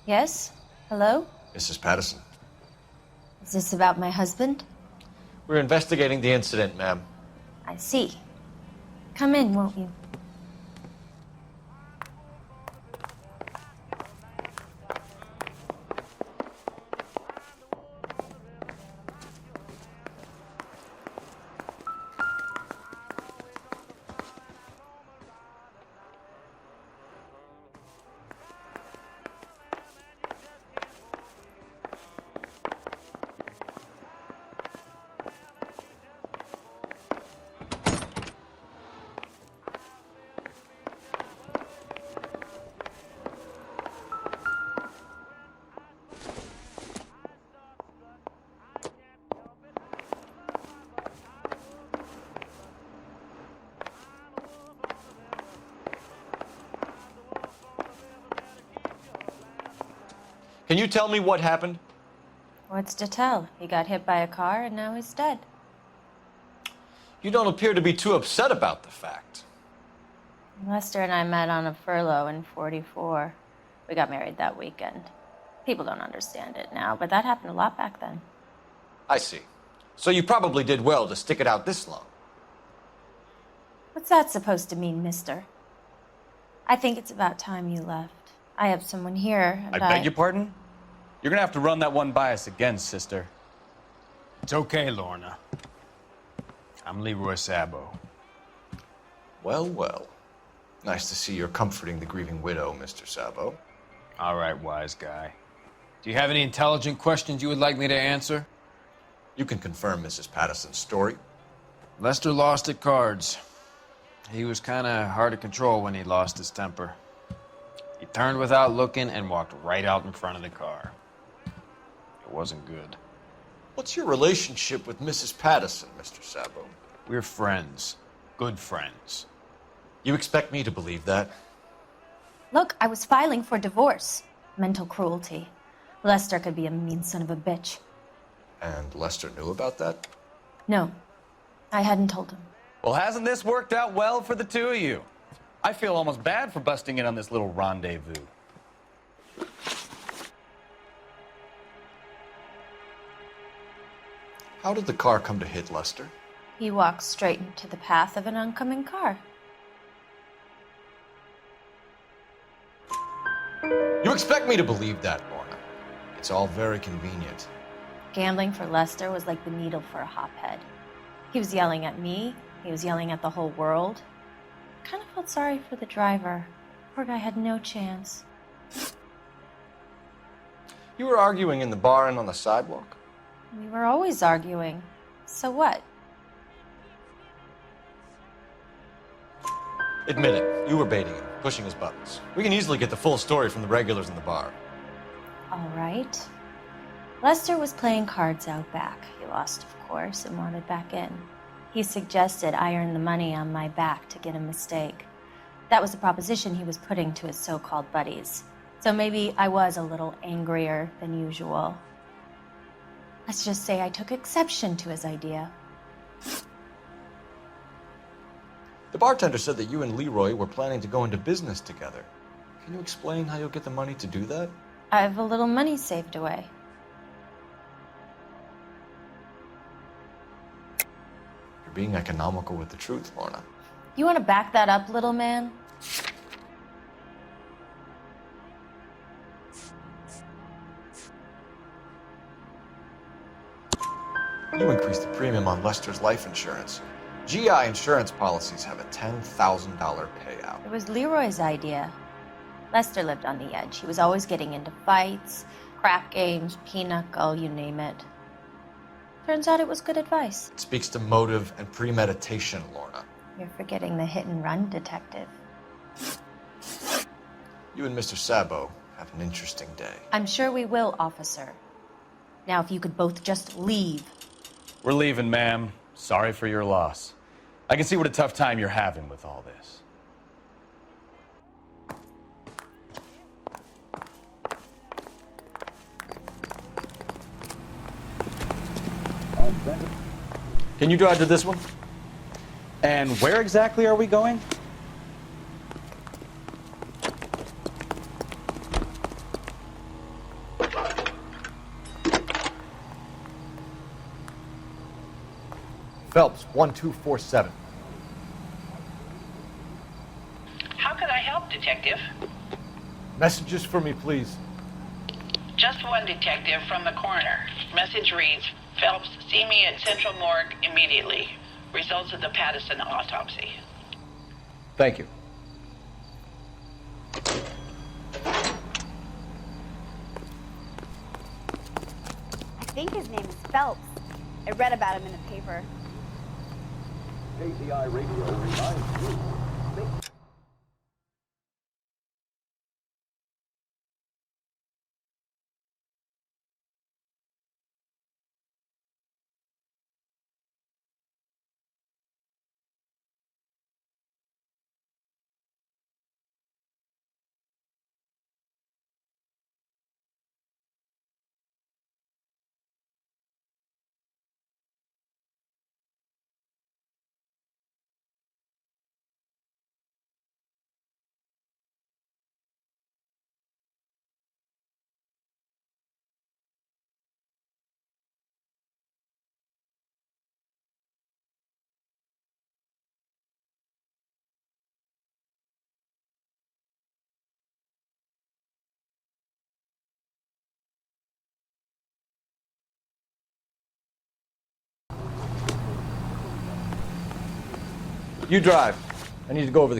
Yes? Hello? Mrs. Patterson. Is this about my husband? We're investigating the incident, ma'am. I see. Come in, won't you? Can you tell me what happened? What's to tell? He got hit by a car and now he's dead. You don't appear to be too upset about the fact. Lester and I met on a furlough in '44. We got married that weekend. People don't understand it now, but that happened a lot back then. I see. So you probably did well to stick it out this long. What's that supposed to mean, mister? I think it's about time you left. I have someone here, and I beg your pardon? You're gonna have to run that one by us again, sister. It's okay, Lorna. I'm Leroy Sabo. Well, well. Nice to see you're comforting the grieving widow, Mr. Sabo. All right, wise guy. Do you have any intelligent questions you would like me to answer? You can confirm Mrs. Patterson's story. Lester lost at cards. He was kind of hard to control when he lost his temper. He turned without looking and walked right out in front of the car. It wasn't good. What's your relationship with Mrs. Patterson, Mr. Sabo? We're friends. Good friends. You expect me to believe that? Look, I was filing for divorce. Mental cruelty. Lester could be a mean son of a bitch. And Lester knew about that? No, I hadn't told him. Well, hasn't this worked out well for the two of you? I feel almost bad for busting in on this little rendezvous. How did the car come to hit Lester? He walked straight into the path of an oncoming car. You expect me to believe that, Lorna? It's all very convenient. Gambling for Lester was like the needle for a hophead. He was yelling at me. He was yelling at the whole world. I kind of felt sorry for the driver. Poor guy had no chance. You were arguing in the bar and on the sidewalk? We were always arguing. So what? Admit it, you were baiting him, pushing his buttons. We can easily get the full story from the regulars in the bar. All right. Lester was playing cards out back. He lost, of course, and wanted back in. He suggested I earn the money on my back to get a mistake. That was the proposition he was putting to his so-called buddies. So maybe I was a little angrier than usual. Let's just say I took exception to his idea. The bartender said that you and Leroy were planning to go into business together. Can you explain how you'll get the money to do that? I have a little money saved away. You're being economical with the truth, Lorna. You want to back that up, little man? You increased the premium on Lester's life insurance. GI insurance policies have a $10,000 payout. It was Leroy's idea. Lester lived on the edge. He was always getting into fights, crap games, pinochle, you name it. Turns out it was good advice. It speaks to motive and premeditation, Lorna. You're forgetting the hit-and-run detective. You and Mr. Sabo have an interesting day. I'm sure we will, officer. Now, if you could both just leave. We're leaving, ma'am. Sorry for your loss. I can see what a tough time you're having with all this. Can you drive to this one? And where exactly are we going? Phelps, 1247. How can I help, Detective? Messages for me, please. Just one detective from the coroner. Message reads, Phelps, see me at Central Morgue immediately. Results of the Pattison autopsy. Thank you. I think his name is Phelps. I read about him in the paper. KCI Radio reminds you. You drive. I need to go over the